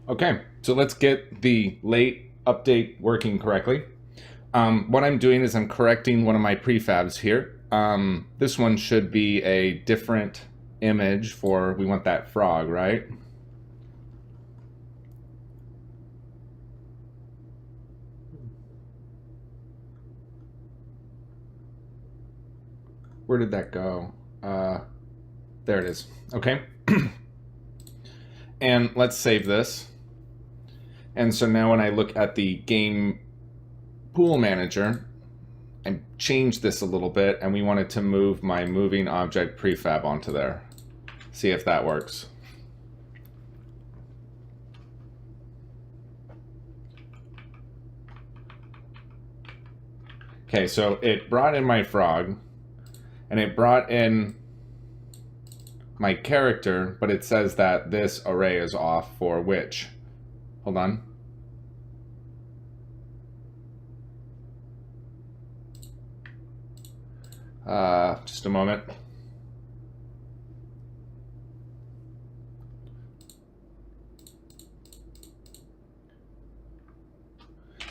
Okay, so let's get the late update working correctly. What I'm doing is I'm correcting one of my prefabs here. This one should be a different image for, we want that frog, right? Where did that go? There it is. Okay. And let's save this. And so now when I look at the game pool manager, I changed this a little bit, and we wanted to move my moving object prefab onto there. See if that works. Okay, so it brought in my frog, and it brought in my character, but it says that this array is off for which? Hold on. Just a moment.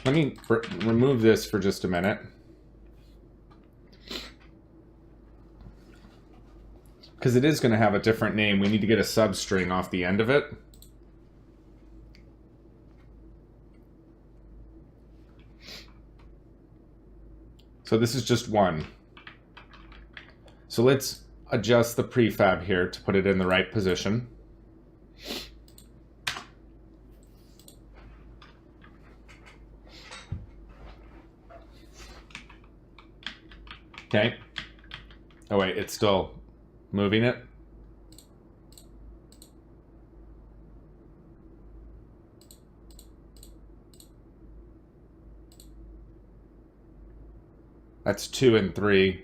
Let me remove this for just a minute. Because it is going to have a different name. We need to get a substring off the end of it. So this is just one. So let's adjust the prefab here to put it in the right position. Okay. Oh wait, it's still moving it. That's 2 and 3.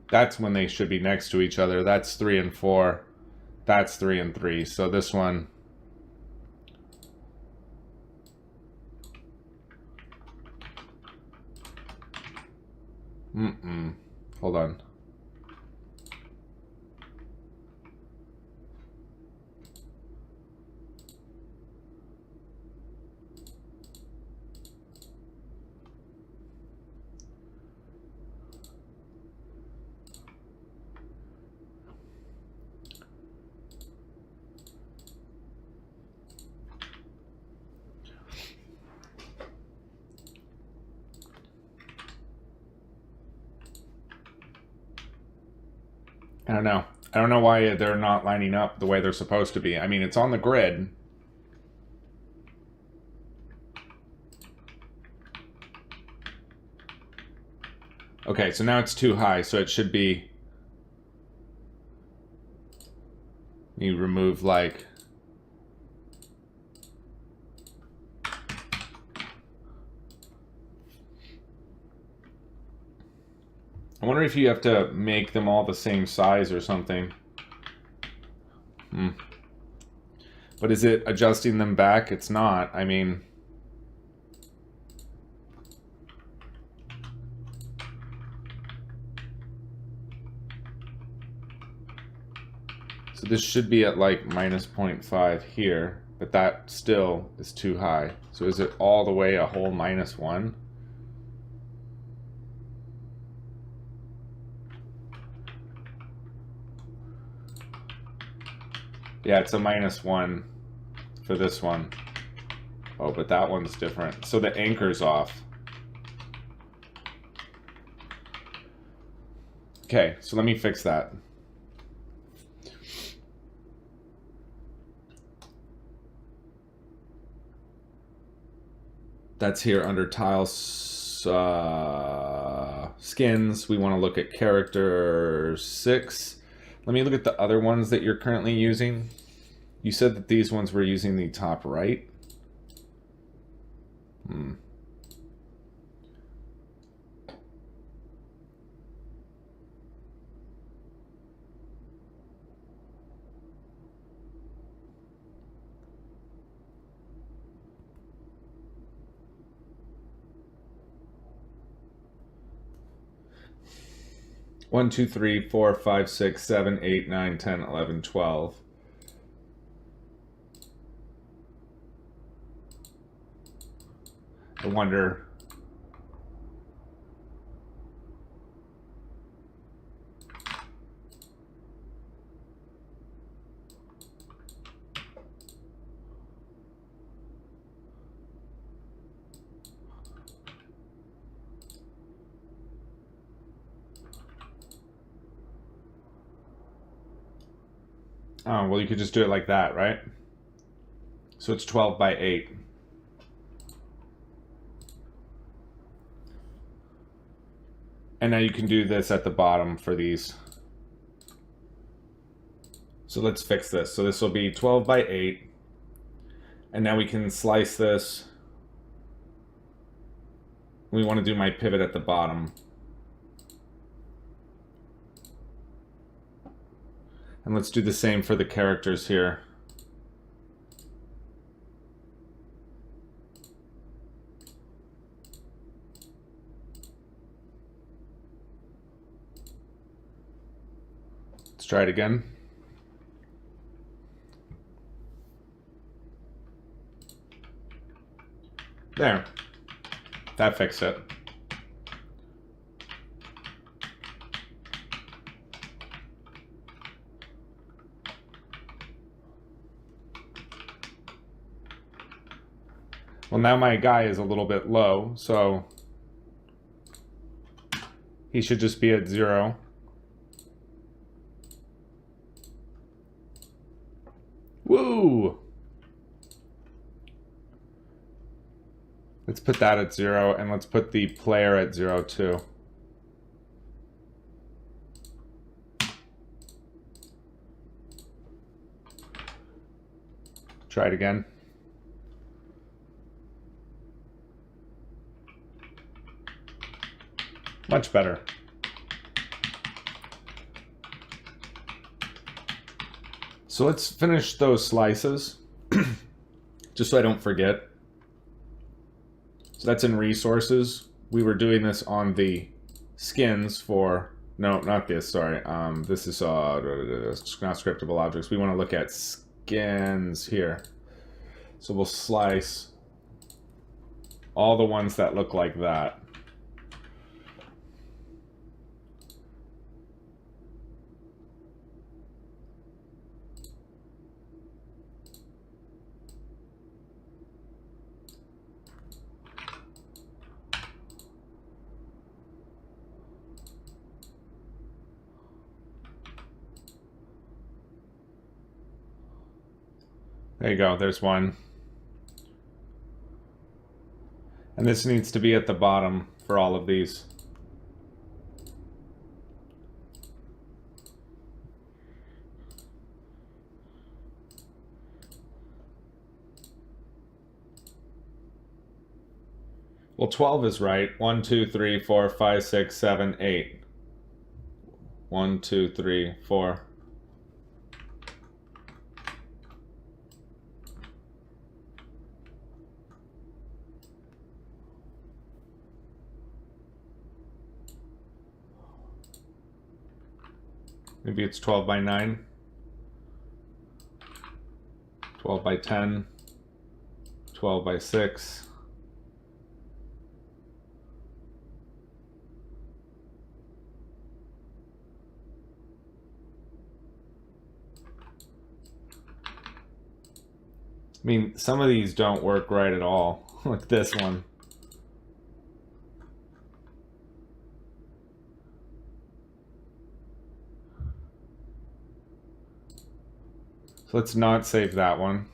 That's when they should be next to each other. That's 3 and 4. That's 3 and 3. So this one. Hold on. I don't know. I don't know why they're not lining up the way they're supposed to be. I mean, it's on the grid. Okay, so now it's too high, so it should be... You remove, like... I wonder if you have to make them all the same size or something. But is it adjusting them back? It's not. I mean... So this should be at like minus 0.5 here, but that still is too high. So is it all the way a whole minus 1? Yeah, it's a minus 1 for this one. Oh, but that one's different. So the anchor's off. Okay, so let me fix that. That's here under tiles skins. We want to look at character 6. Let me look at the other ones that you're currently using. You said that these ones were using the top right. 1, 2, 3, 4, 5, 6, 7, 8, 9, 10, 11, 12. I wonder. Oh, well, you could just do it like that, right? So it's 12 by 8. And now you can do this at the bottom for these. So let's fix this. So this will be 12 by 8. And now we can slice this. We want to do my pivot at the bottom. And let's do the same for the characters here. Let's try it again. There. That fixed it. Well, now my guy is a little bit low, so he should just be at 0. Woo! Let's put that at 0, and let's put the player at 0 too. Try it again. Much better. So let's finish those slices, just so I don't forget. So that's in resources. We were doing this on the skins for, no, not this, sorry. This is not scriptable objects. We want to look at skins here. So we'll slice all the ones that look like that. There you go, there's one. And this needs to be at the bottom for all of these. Well, 12 is right. 1, 2, 3, 4, 5, 6, 7, 8. 1, 2, 3, 4. Maybe it's 12 by 9, 12 by 10, 12 by 6. I mean, some of these don't work right at all, like this one. So let's not save that one.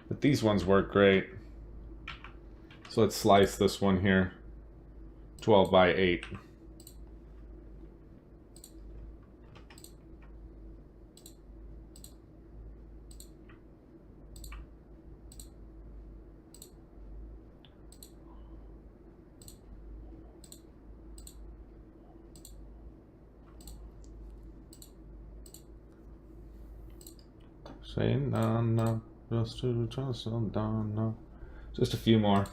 But these ones work great. So let's slice this one here. 12 by 8. Saying no, no, just to trust on down, no. Just a few more.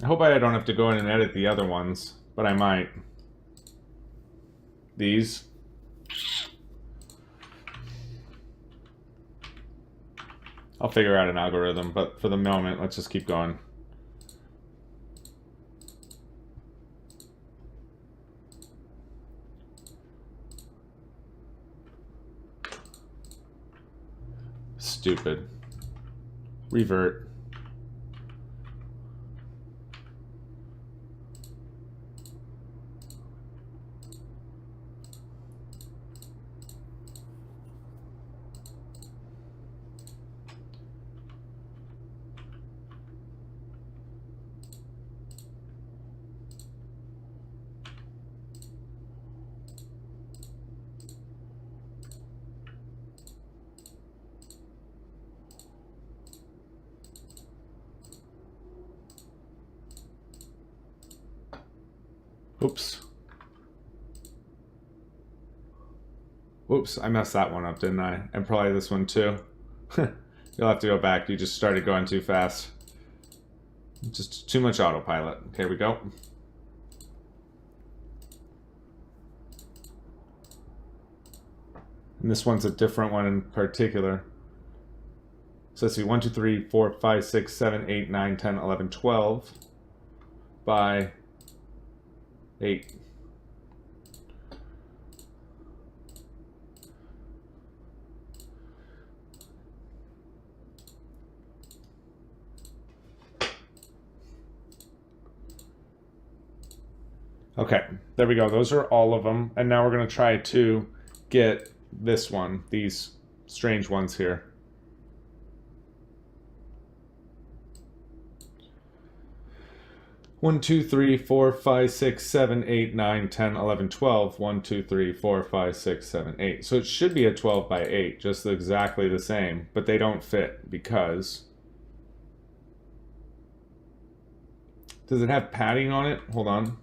I hope I don't have to go in and edit the other ones, but I might. These. I'll figure out an algorithm, but for the moment, let's just keep going. Stupid. Revert. Oops. Oops, I messed that one up, didn't I? And probably this one too. You'll have to go back. You just started going too fast. Just too much autopilot. Here we go. And this one's a different one in particular. So let's see, 1, 2, 3, 4, 5, 6, 7, 8, 9, 10, 11, 12 by 8. Okay, there we go. Those are all of them. And now we're going to try to get this one, these strange ones here. One, 2, 3, 4, 5, 6, 7, 8, 9, 10, 11, 12. 1, 2, 3, 4, 5, 6, 7, 8. So it should be a 12 by 8, just exactly the same, but they don't fit because... Does it have padding on it? Hold on.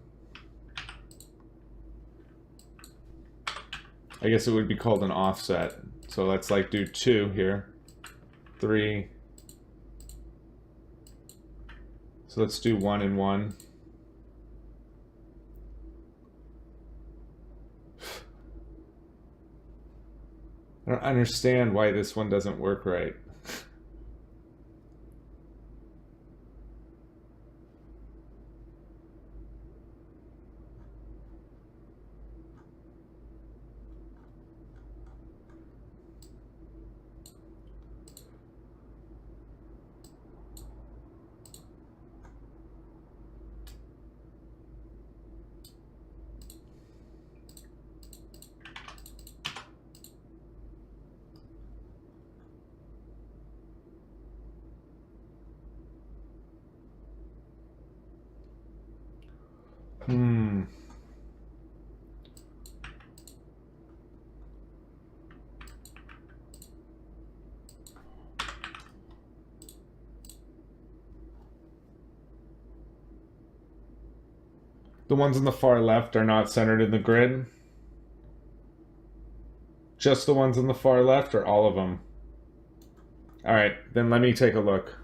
I guess it would be called an offset. So let's like do 2 here. 3. So let's do 1 and 1. I don't understand why this one doesn't work right. The ones on the far left are not centered in the grid. Just the ones on the far left or all of them? All right, then let me take a look.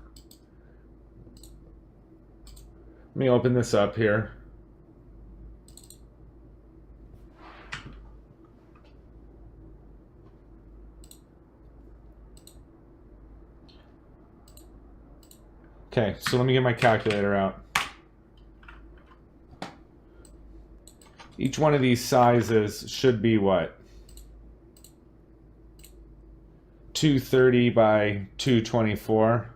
Let me open this up here. Okay, so let me get my calculator out. Each one of these sizes should be what? 230 by 224.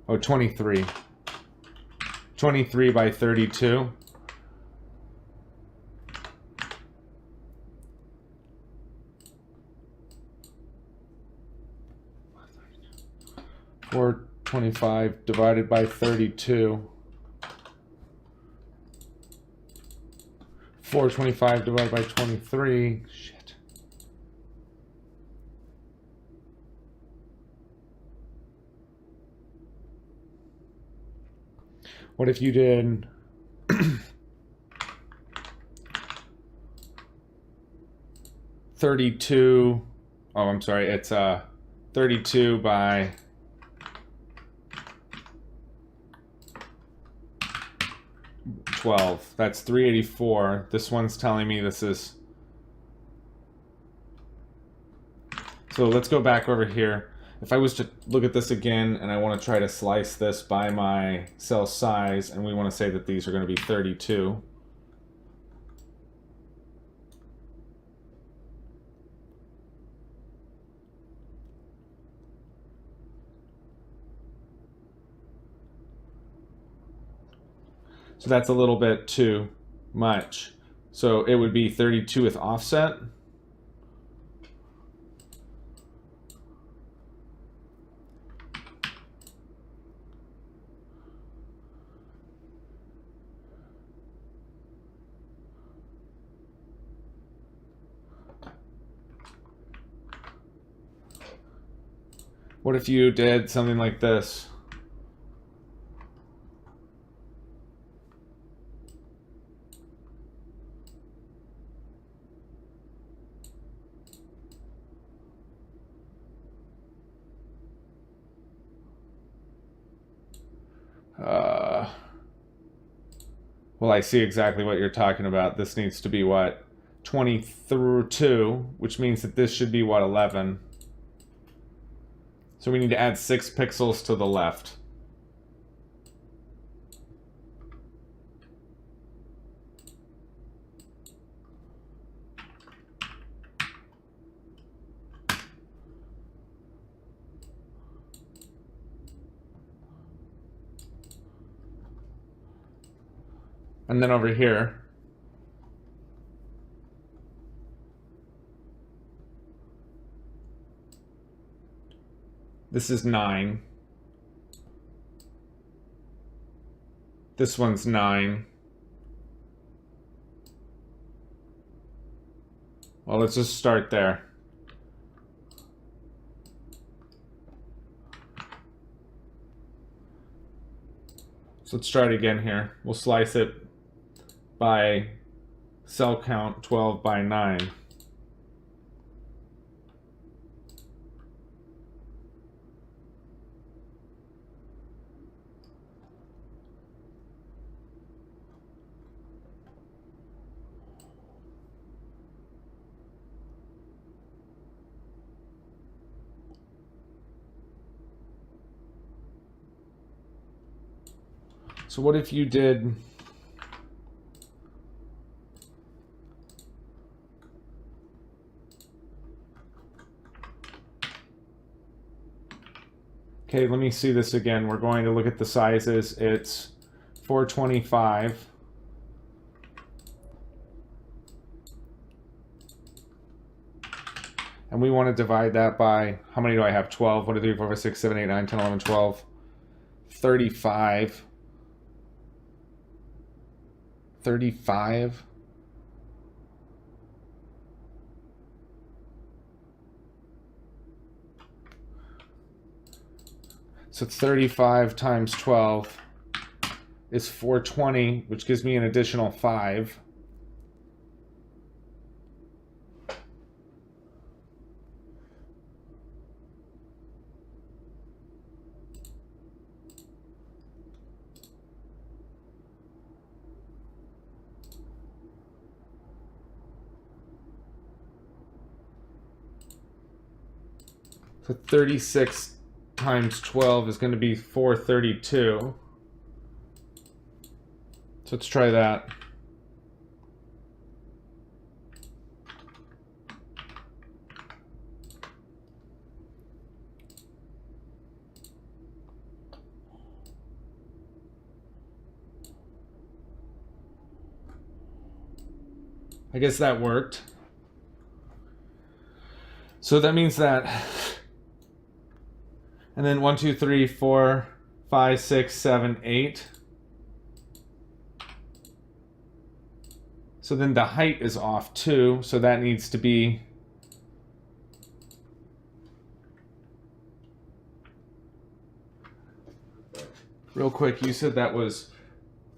Oh, 23. 23 by 32. Or 25 divided by 32. 425 divided by 23. Shit. What if you did 32? Oh, I'm sorry. It's 32 by 12. That's 384. This one's telling me this is... So let's go back over here. If I was to look at this again and I want to try to slice this by my cell size, and we want to say that these are going to be 32. So that's a little bit too much. So it would be 32 with offset. What if you did something like this? Well, I see exactly what you're talking about. This needs to be what? 22, which means that this should be what, 11. So we need to add 6 pixels to the left. And then over here, this is 9. This one's 9. Well, let's just start there. So let's try it again here. We'll slice it by cell count 12 by 9. So what if you did Okay, let me see this again. We're going to look at the sizes. It's 425. And we want to divide that by, how many do I have? 12. 1, 2, 3, 4, 5, 6, 7, 8, 9, 10, 11, 12. 35. 35. So 35 times 12 is 420, which gives me an additional 5. So 36 times 12 is going to be 432. So let's try that. I guess that worked. So that means that, and then 1, 2, 3, 4, 5, 6, 7, 8. So then the height is off too, so that needs to be real quick. You said that was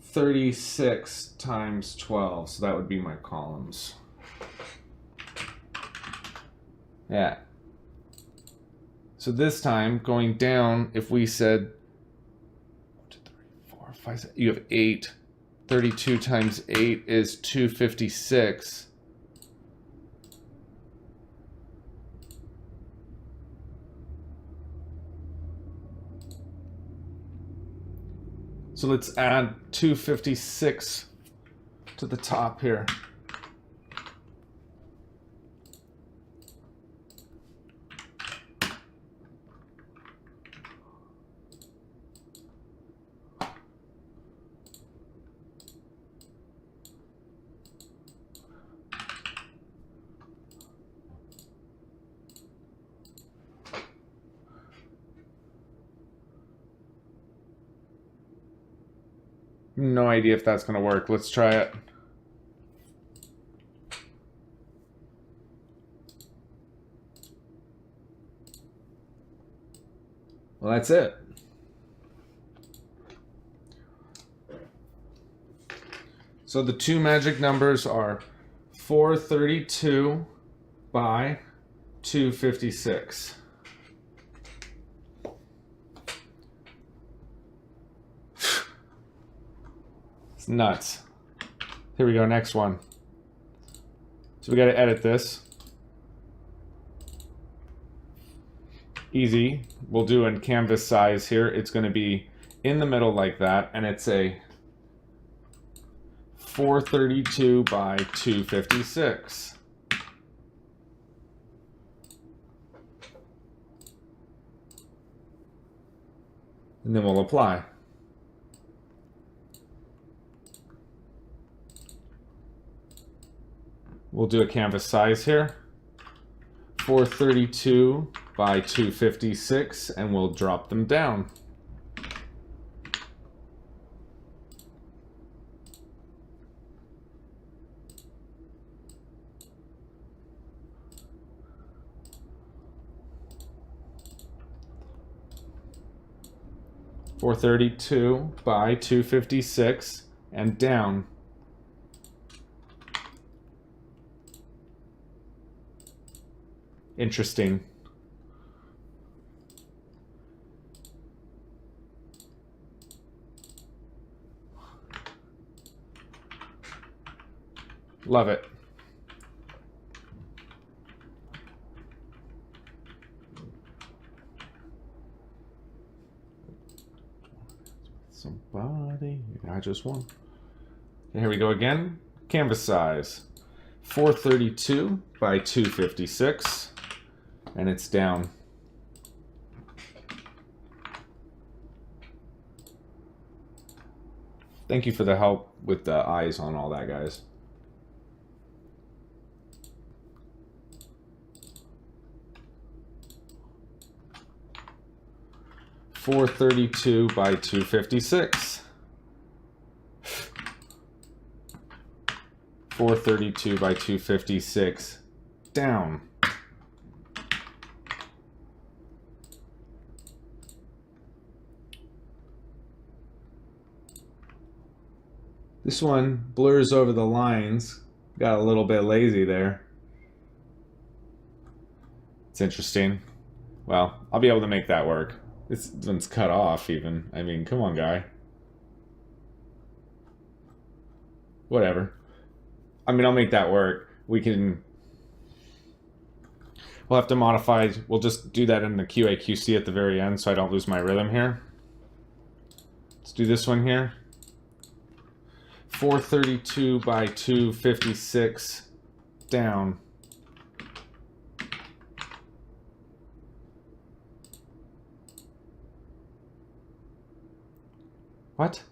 36 times 12, so that would be my columns. Yeah. So this time, going down, if we said 1, 2, 3, 4, 5, 6, you have 8. 32 times 8 is 256. So let's add 256 to the top here. No idea if that's going to work. Let's try it. Well, that's it. So the two magic numbers are 432 by 256. It's nuts. Here we go, next one. So we got to edit this. Easy. We'll do in canvas size here. It's going to be in the middle like that, and it's a 432 by 256. And then we'll apply. We'll do a canvas size here, 432 by 256, and we'll drop them down. .432 by 256 and down. Interesting. Love it. Somebody, I just won. Here we go again. Canvas size, 432 by 256, and it's down. Thank you for the help with the eyes on all that, guys. .432 by 256. 432 by 256 down. This one blurs over the lines. Got a little bit lazy there. It's interesting. Well, I'll be able to make that work. This one's cut off even. I mean, come on, guy. Whatever. I mean, I'll make that work. We'll have to modify. We'll just do that in the QA/QC at the very end so I don't lose my rhythm here. Let's do this one here. 432 by 256 down. What?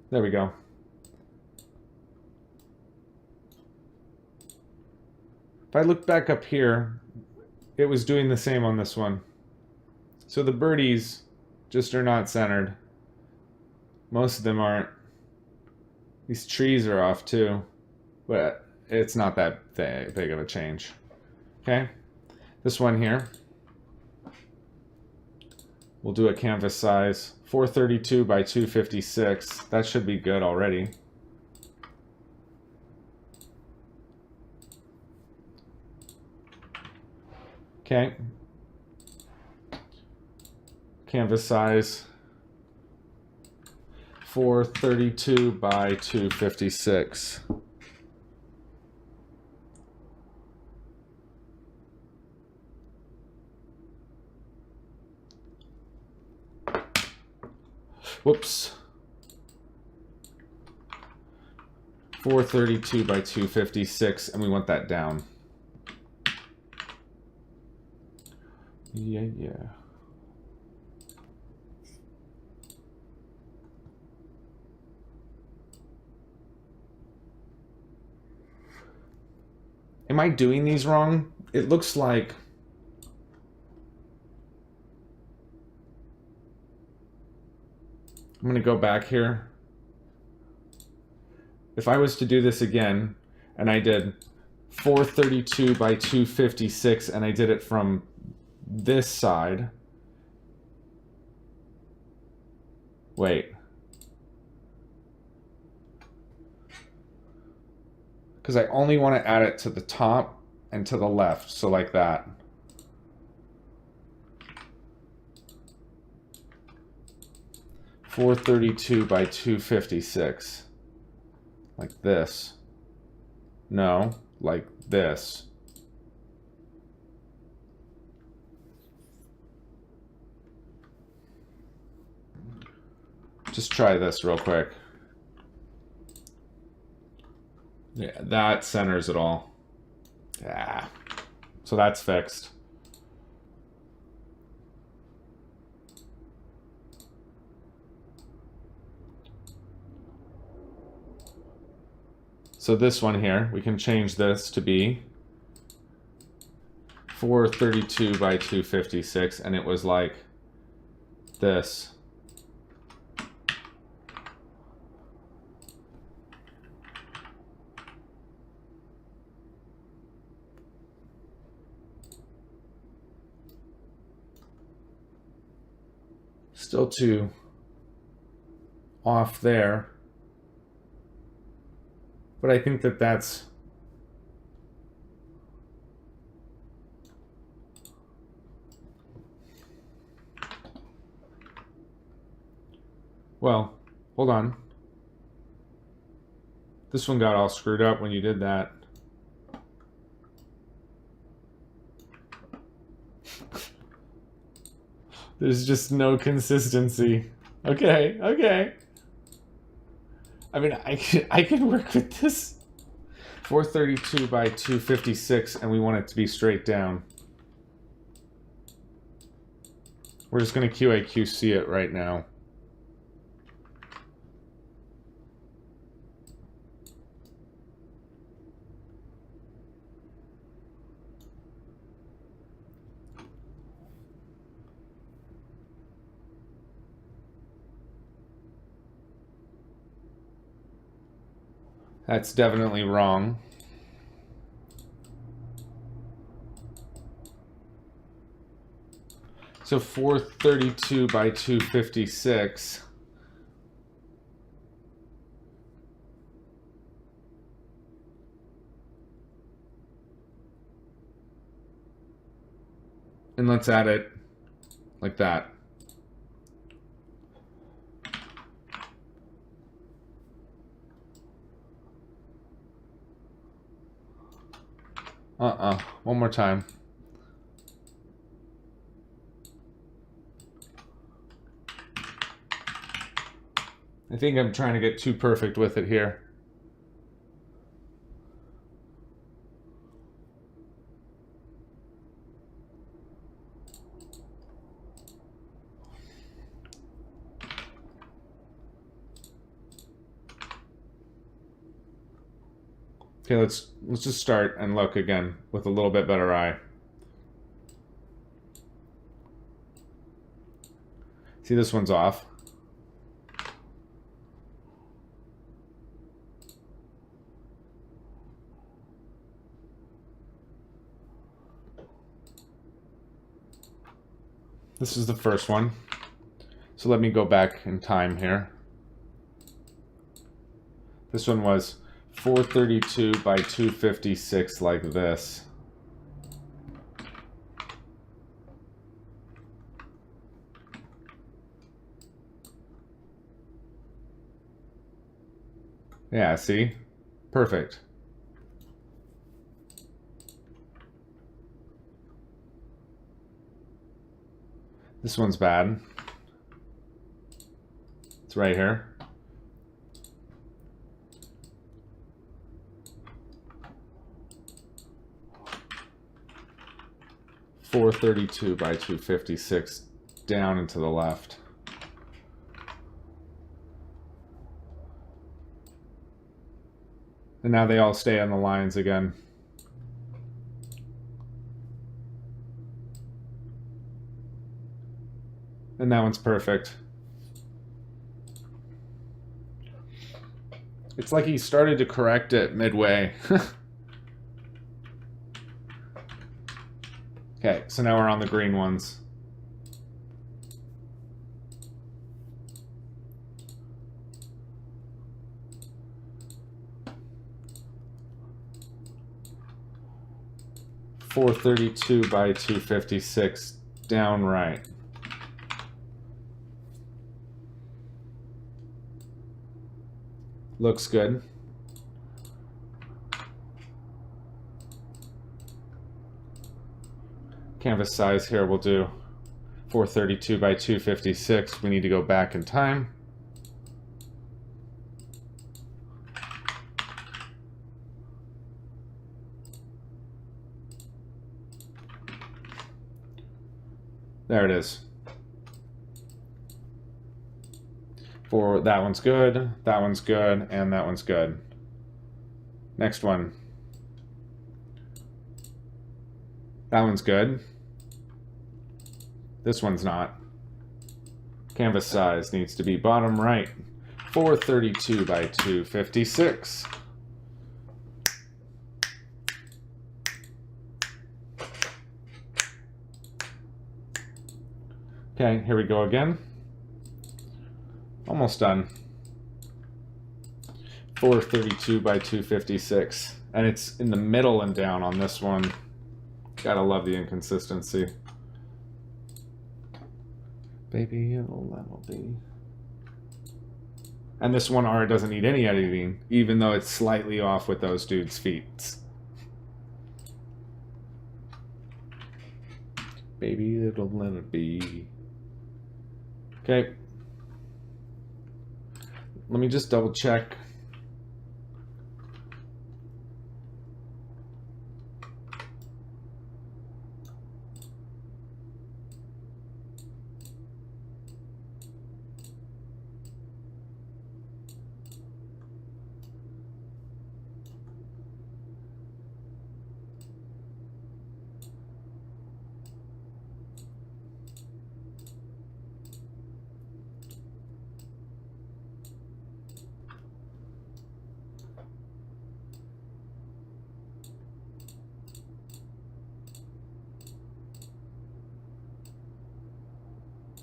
There we go. If I look back up here, it was doing the same on this one. So the birdies just are not centered. Most of them aren't. These trees are off too. But it's not that big of a change. Okay, this one here, we'll do a canvas size 432 by 256. That should be good already. Okay, canvas size 432 by 256. Whoops. 432 by 256, and we want that down. Yeah. Am I doing these wrong? It looks like I'm going to go back here. If I was to do this again, and I did 432 by 256, and I did it from this side. Wait. Because I only want to add it to the top and to the left, so like that. $432 by 256. Like this. No, like this. Just try this real quick. Yeah, that centers it all. Yeah. So that's fixed. So this one here, we can change this to be 432 by 256, and it was like this. Still too off there. But I think that that's well, hold on. This one got all screwed up when you did that. There's just no consistency. Okay, okay. I mean, I can work with this. 432 by 256, and we want it to be straight down. We're just going to QA/QC it right now. That's definitely wrong. So 432 by 256. And let's add it like that. One more time. I think I'm trying to get too perfect with it here. Okay, let's just start and look again with a little bit better eye. See, this one's off. This is the first one. So let me go back in time here. This one was 432 by 256 like this. Yeah, see? Perfect. This one's bad. It's right here. .432 by 256 down and to the left. And now they all stay on the lines again. And that one's perfect. It's like he started to correct it midway. Okay, so now we're on the green ones. .432 by 256 down right. Looks good. Canvas size here we'll do 432 by 256. We need to go back in time. There it is. For that one's good, and that one's good. Next one. That one's good. This one's not. Canvas size needs to be bottom right. 432 by 256. Okay, here we go again. Almost done. 432 by 256. And it's in the middle and down on this one. Gotta love the inconsistency. Baby, that'll be. And this one R doesn't need any editing, even though it's slightly off with those dudes' feet. Baby, it'll let it be. Okay. Let me just double check.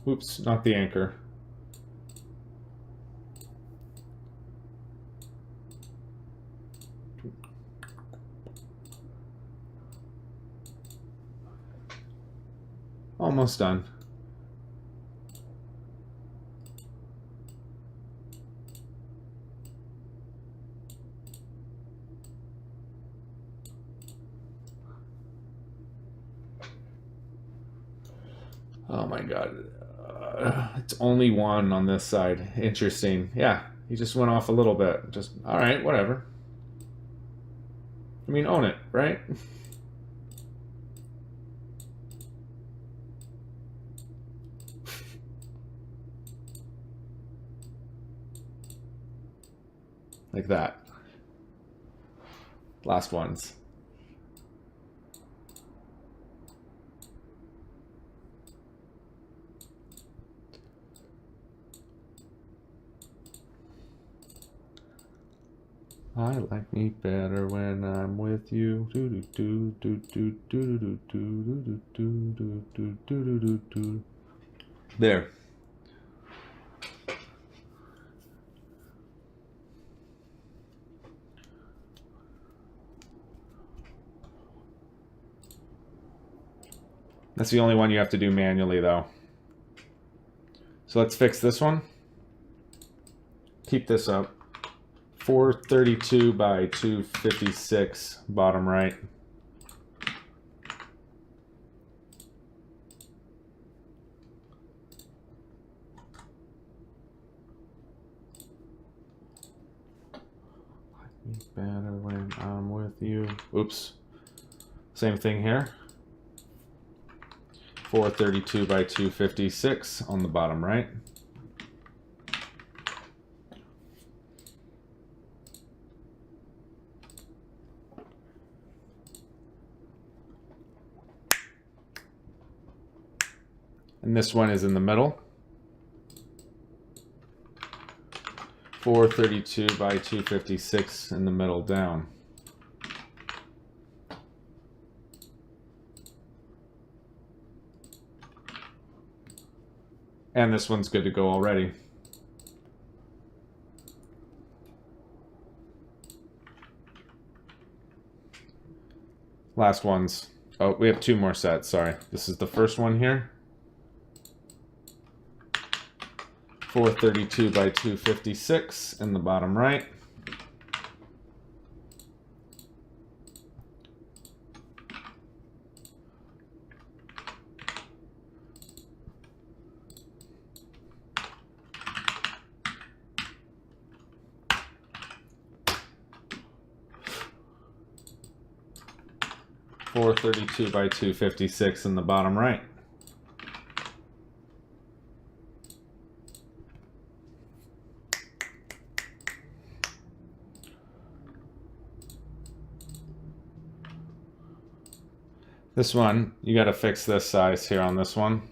Oops, not the anchor. Almost done. Oh my God. It's only one on this side. Interesting. Yeah, he just went off a little bit. Just, all right, whatever. I mean, own it, right? Like that. Last ones. I like me better when I'm with you. Do do do do do do do do do do do do do do do. There. That's the only one you have to do manually, though. So let's fix this one. Keep this up. 432 by 256, bottom right. Better when I'm with you. Oops. Same thing here. 432 by 256 on the bottom right. And this one is in the middle. 432 by 256 in the middle down. And this one's good to go already. Last ones. Oh, we have two more sets, sorry. This is the first one here. 432 by 256 in the bottom right. .432 by 256 in the bottom right. This one, you got to fix this size here on this one.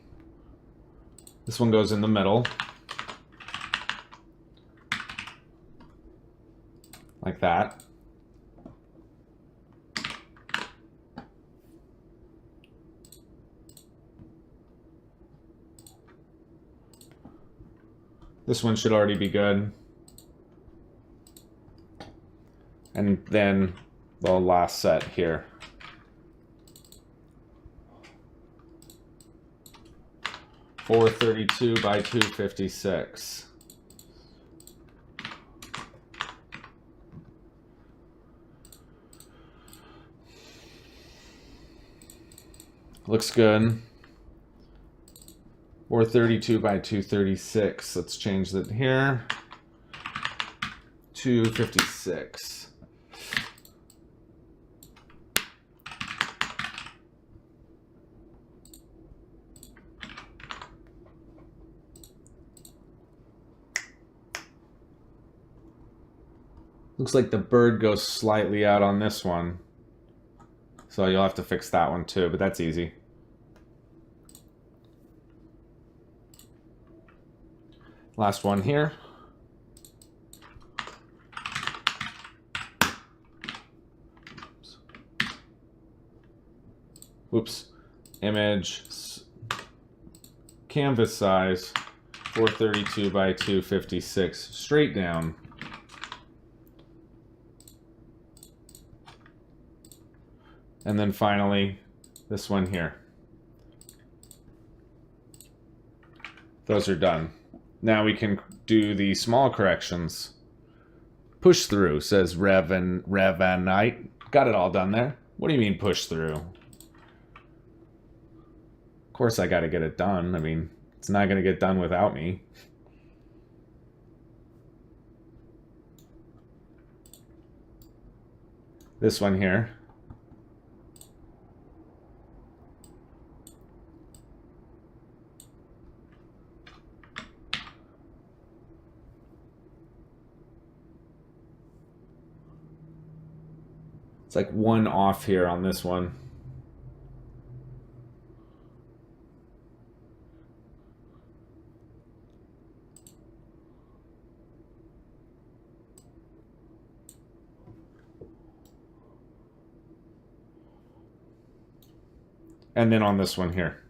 This one goes in the middle. Like that. This one should already be good. And then the last set here. .432 by 256. Looks good. 432 by 236. Let's change that here. 256. Looks like the bird goes slightly out on this one. So you'll have to fix that one too, but that's easy. Last one here. Oops. Image. Canvas size. 432 by 256. Straight down. And then finally, this one here. Those are done. Now we can do the small corrections. Push through, says Revanite. Got it all done there. What do you mean push through? Of course I gotta get it done. I mean, it's not gonna get done without me. This one here. It's like one off here on this one. And then on this one here.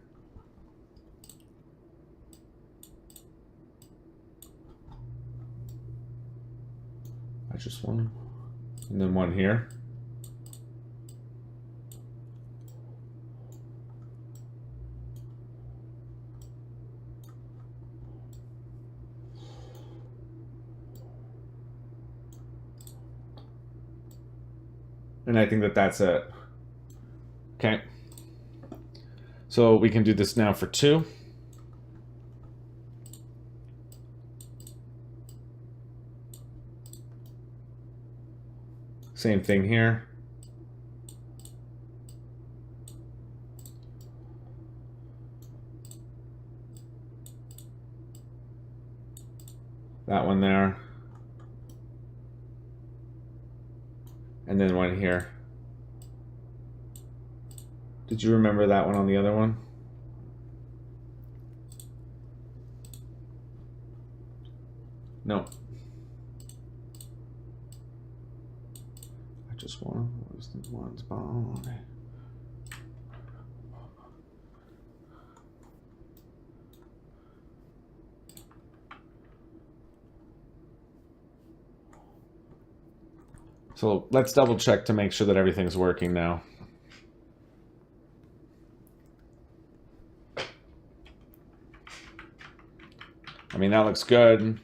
I just one, and then one here. And I think that that's it. Okay. So we can do this now for 2. Same thing here. That one there. And then one here. Did you remember that one on the other one? No. I just want was the ones by. So let's double check to make sure that everything's working now. I mean, that looks good.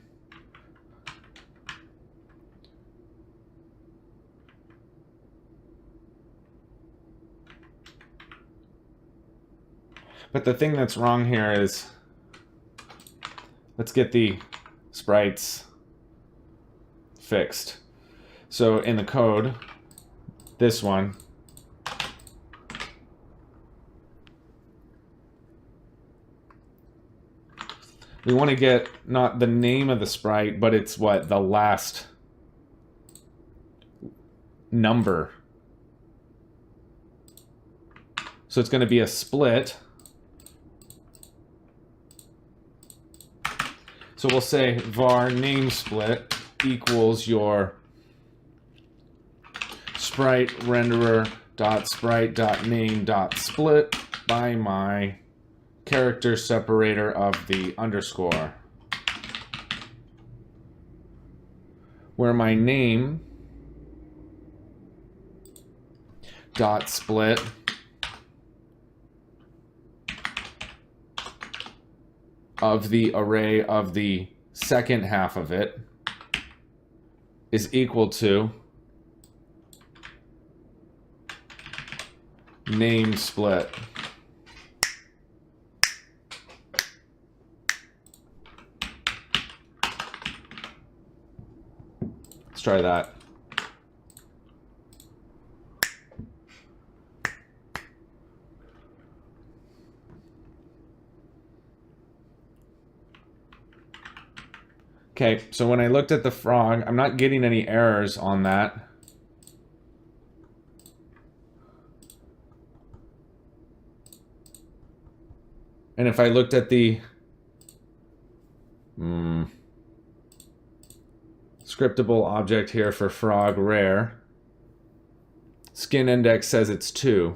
But the thing that's wrong here is, let's get the sprites fixed. So in the code, this one, we want to get not the name of the sprite, but it's what? The last number. So it's going to be a split. So we'll say var name split equals your sprite renderer dot sprite dot name dot split by my character separator of the underscore, where my name dot split of the array of the second half of it is equal to name split. Let's try that. Okay, so when I looked at the frog, I'm not getting any errors on that. And if I looked at the scriptable object here for frog rare, skin index says it's 2.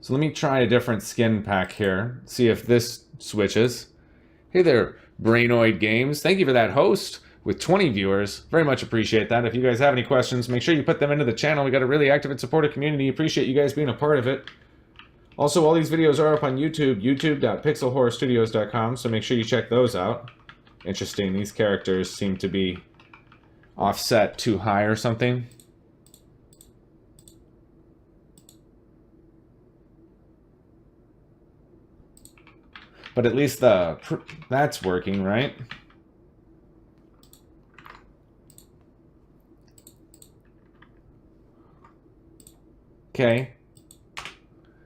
So let me try a different skin pack here, see if this switches. Hey there, Brainoid Games. Thank you for that host with 20 viewers. Very much appreciate that. If you guys have any questions, make sure you put them into the channel. We got a really active and supportive community. Appreciate you guys being a part of it. Also, all these videos are up on YouTube, youtube.pixelhorrorstudios.com, so make sure you check those out. Interesting, these characters seem to be offset too high or something. But at least that's working, right? Okay.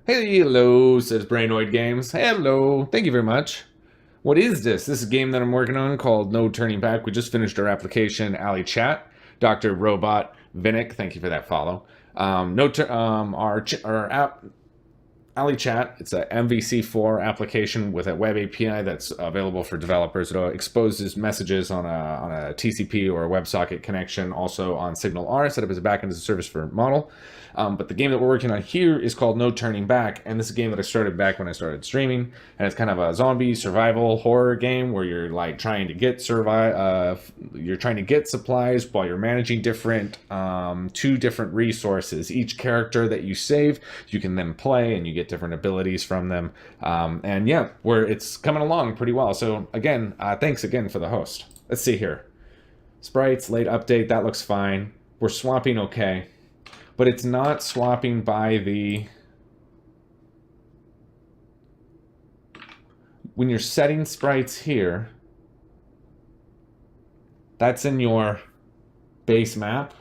Hey, hello, says Brainoid Games. Hello, thank you very much. What is this? This is a game that I'm working on called No Turning Back. We just finished our application, Alley Chat. Dr. Robot Vinick, thank you for that follow. Our app AliChat. It's a MVC4 application with a WebAPI that's available for developers. It exposes messages on a TCP or a WebSocket connection, also on SignalR, set up as a backend as a service for model. But the game that we're working on here is called No Turning Back, and this is a game that I started back when I started streaming, and it's kind of a zombie survival horror game where you're like trying to get supplies while you're managing different 2 different resources. Each character that you save, you can then play, and you get different abilities from them. And yeah, it's coming along pretty well. So again, thanks again for the host. Let's see here. Sprites, late update, that looks fine. We're swapping okay. But it's not swapping by the... When you're setting sprites here, that's in your base map.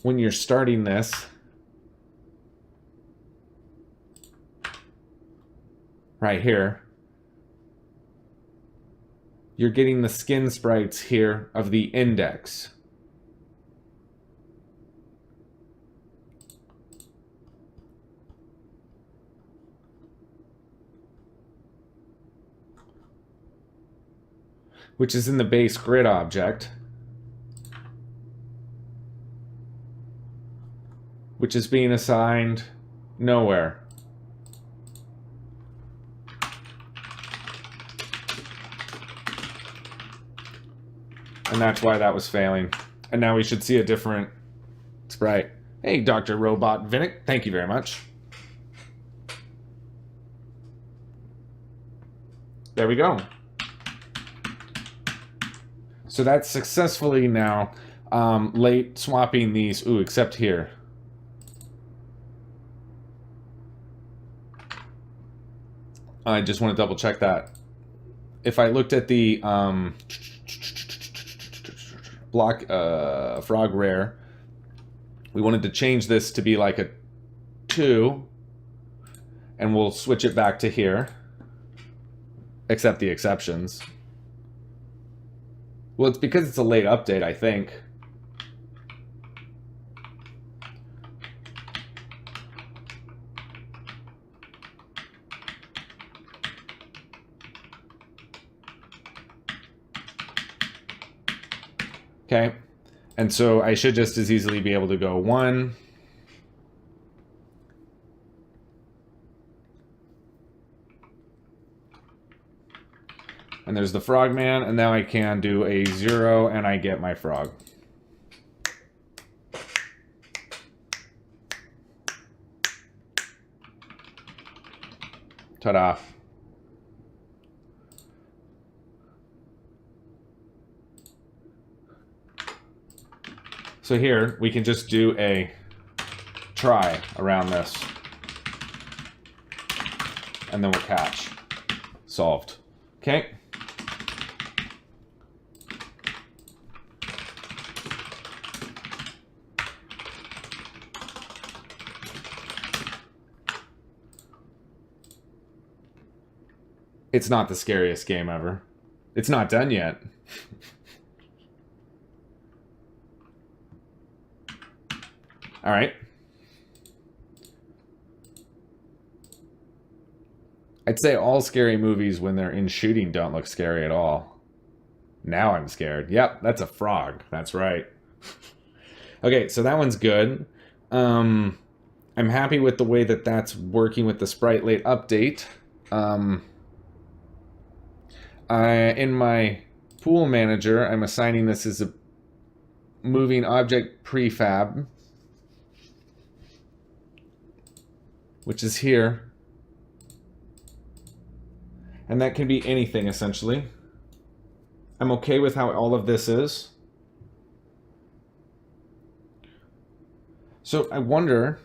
When you're starting this, right here, you're getting the skin sprites here of the index. Which is in the base grid object, which is being assigned nowhere. And that's why that was failing. And now we should see a different sprite. Hey, Dr. Robot Vinnick, thank you very much. There we go. So that's successfully now late swapping these, except here. I just want to double check that. If I looked at the frog rare, we wanted to change this to be like a 2, and we'll switch it back to here, except the exceptions. Well, it's because it's a late update, I think. Okay, and so I should just as easily be able to go 1. And there's the frogman, and now I can do a 0, and I get my frog. Ta-da. So here, we can just do a try around this. And then we'll catch. Solved. Okay. It's not the scariest game ever. It's not done yet. All right. I'd say all scary movies when they're in shooting don't look scary at all. Now I'm scared. Yep, that's a frog. That's right. Okay, so that one's good. I'm happy with the way that that's working with the Sprite late update. In my pool manager, I'm assigning this as a moving object prefab, which is here. And that can be anything, essentially. I'm okay with how all of this is. So I wonder...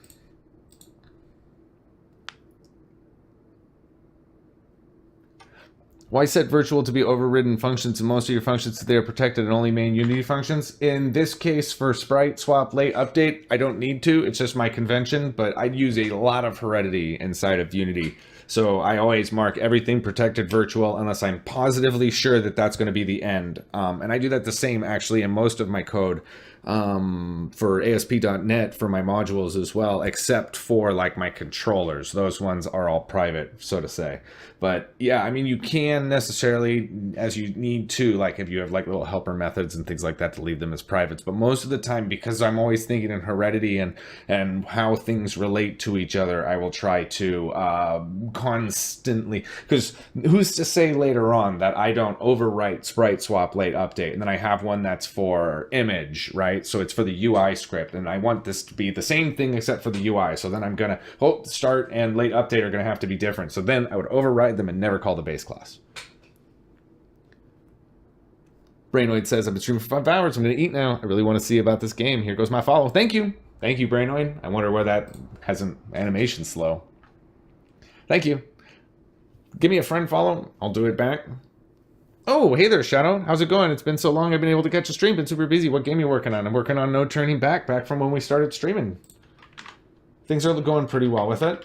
why set virtual to be overridden functions and most of your functions that they are protected and only main Unity functions? In this case, for Sprite swap late update, I don't need to. It's just my convention, but I'd use a lot of heredity inside of Unity. So I always mark everything protected virtual unless I'm positively sure that that's going to be the end. And I do that the same actually in most of my code for ASP.NET for my modules as well, except for like my controllers. Those ones are all private, so to say. But yeah, I mean, you can necessarily, as you need to, like if you have like little helper methods and things like that, to leave them as privates. But most of the time, because I'm always thinking in heredity and how things relate to each other, I will try to constantly, because who's to say later on that I don't overwrite sprite swap late update, and then I have one that's for image, right? So it's for the UI script, and I want this to be the same thing except for the UI. So then I'm gonna start and late update are gonna have to be different. So then I would override them and never call the base class. Brainoid says, I've been streaming for 5 hours. I'm going to eat now. I really want to see about this game. Here goes my follow. Thank you. Thank you, Brainoid. I wonder where that has an animation slow. Thank you. Give me a friend follow. I'll do it back. Oh, hey there, Shadow. How's it going? It's been so long I've been able to catch a stream. Been super busy. What game are you working on? I'm working on No Turning Back from when we started streaming. Things are going pretty well with it.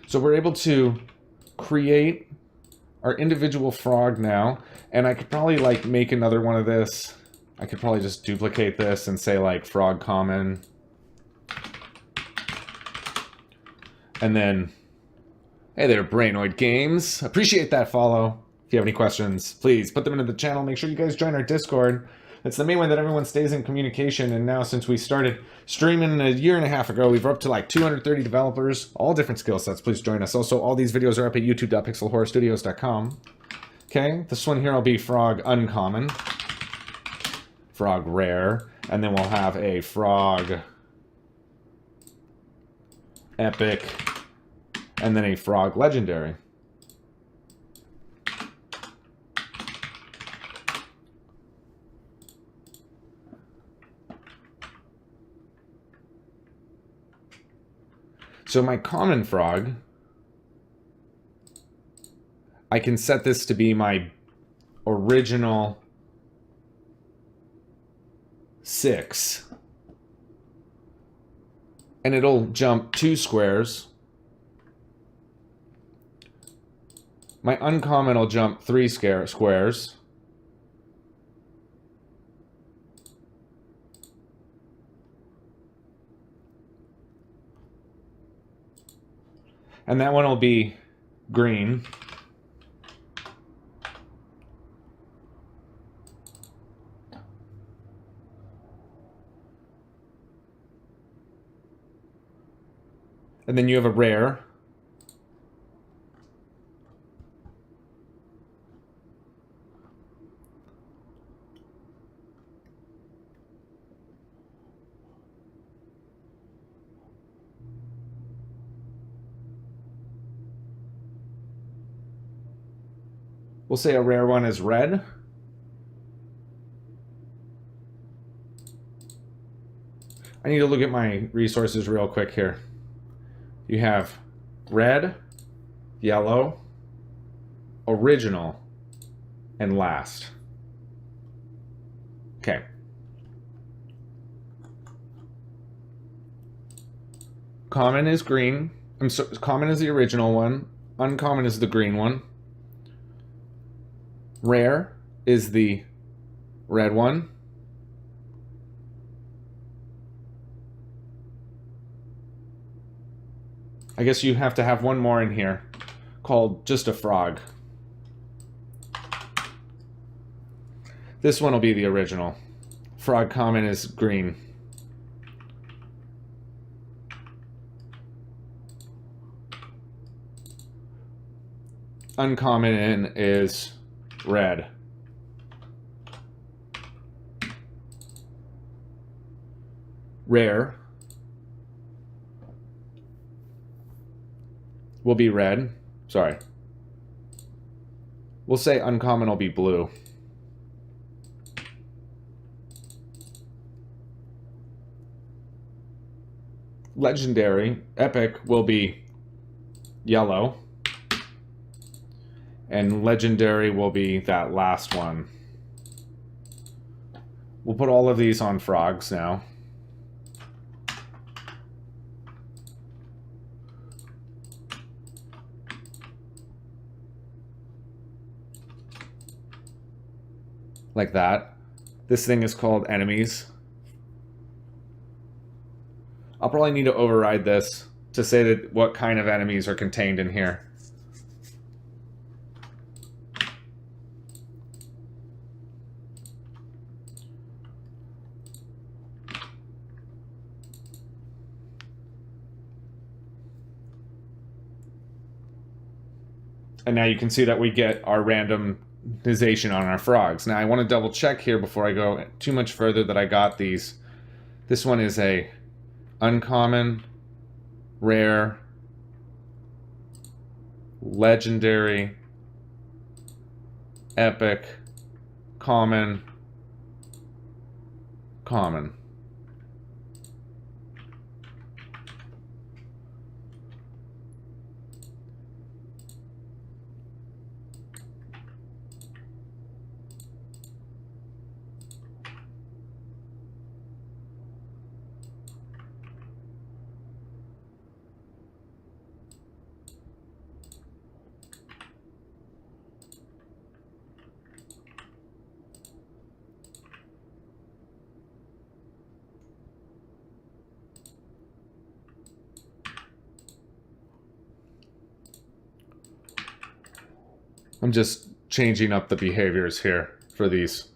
So we're able to create our individual frog now, and I could probably like make another one of this. I could probably just duplicate this and say like frog common. And then, hey there, Brainoid Games. Appreciate that follow. If you have any questions, please put them into the channel. Make sure you guys join our Discord. It's the main way that everyone stays in communication. And now since we started streaming a year and a half ago, we've up to like 230 developers, all different skill sets. Please join us. Also, all these videos are up at youtube.pixelhorrorstudios.com. Okay, this one here will be frog uncommon, frog rare, and then we'll have a frog epic, and then a frog legendary. So my common frog, I can set this to be my original 6. And it'll jump 2 squares. My uncommon will jump 3 squares. And that one will be green. And then you have a rare. We'll say a rare one is red. I need to look at my resources real quick here. You have red, yellow, original, and last. Okay. Common is green. Common is the original one. Uncommon is the green one. Rare is the red one. I guess you have to have one more in here called just a frog. This one will be the original. Frog common is green. Uncommon is red. Rare will be red. Sorry. We'll say uncommon will be blue. Legendary, epic will be yellow. And legendary will be that last one. We'll put all of these on frogs now. Like that. This thing is called enemies. I'll probably need to override this to say that what kind of enemies are contained in here. And now you can see that we get our randomization on our frogs. Now I want to double check here before I go too much further that I got these. This one is a uncommon, rare, legendary, epic, common, common. I'm just changing up the behaviors here for these.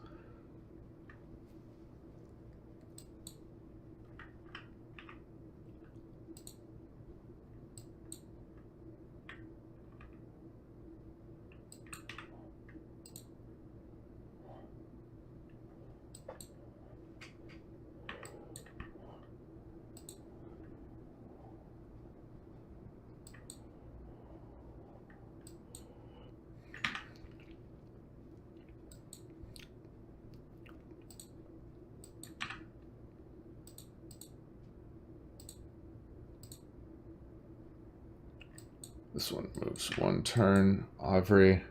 This one moves one turn every.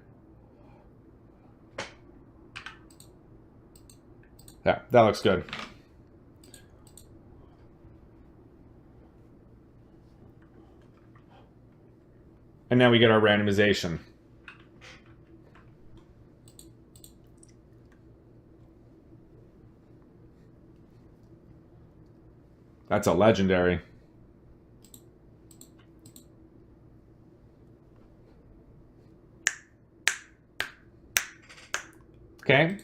Yeah, that looks good. And now we get our randomization. That's a legendary. Okay.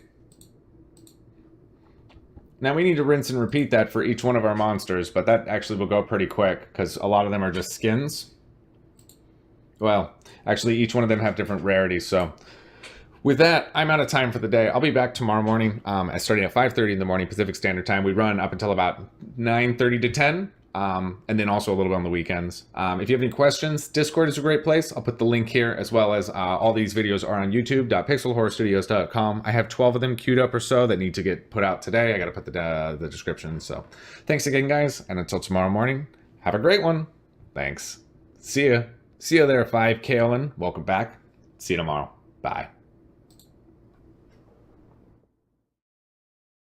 Now we need to rinse and repeat that for each one of our monsters, but that actually will go pretty quick because a lot of them are just skins. Well, actually each one of them have different rarities, so with that, I'm out of time for the day. I'll be back tomorrow morning, starting at 5:30 in the morning Pacific Standard Time. We run up until about 9:30 to 10. And then also a little bit on the weekends. If you have any questions, Discord is a great place. I'll put the link here, as well as all these videos are on youtube.pixelhorrorstudios.com. I have 12 of them queued up or so that need to get put out today. I got to put the description. So thanks again, guys. And until tomorrow morning, have a great one. Thanks. See ya. See ya there, 5 Kaolin. Welcome back. See you tomorrow. Bye.